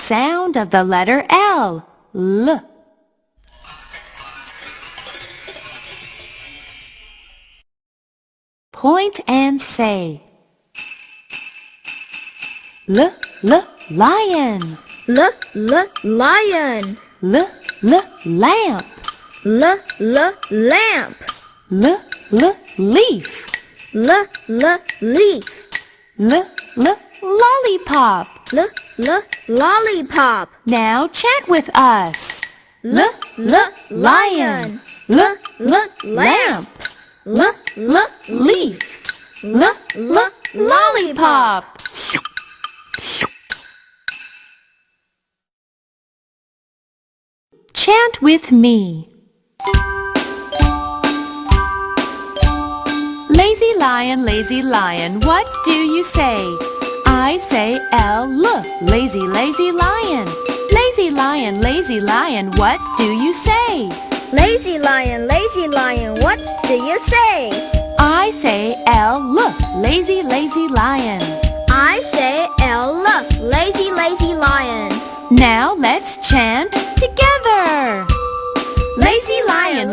sound of the letter L. L. Point and say. L, lion. L, lion. L, lamp. L, lamp. L, leaf. L, leaf. L, lollipop. L, lollipop. Now chant with us. L, lion. L, lamp. L, leaf. L, Lollipop. Chant with me. Lazy lion, what do you say? I say L, lazy lion. Lazy lion, what do you say? Lazy lion, what do you say? I say L, lazy lion. I say L, lazy lion. Now let's chant together. Lazy lion,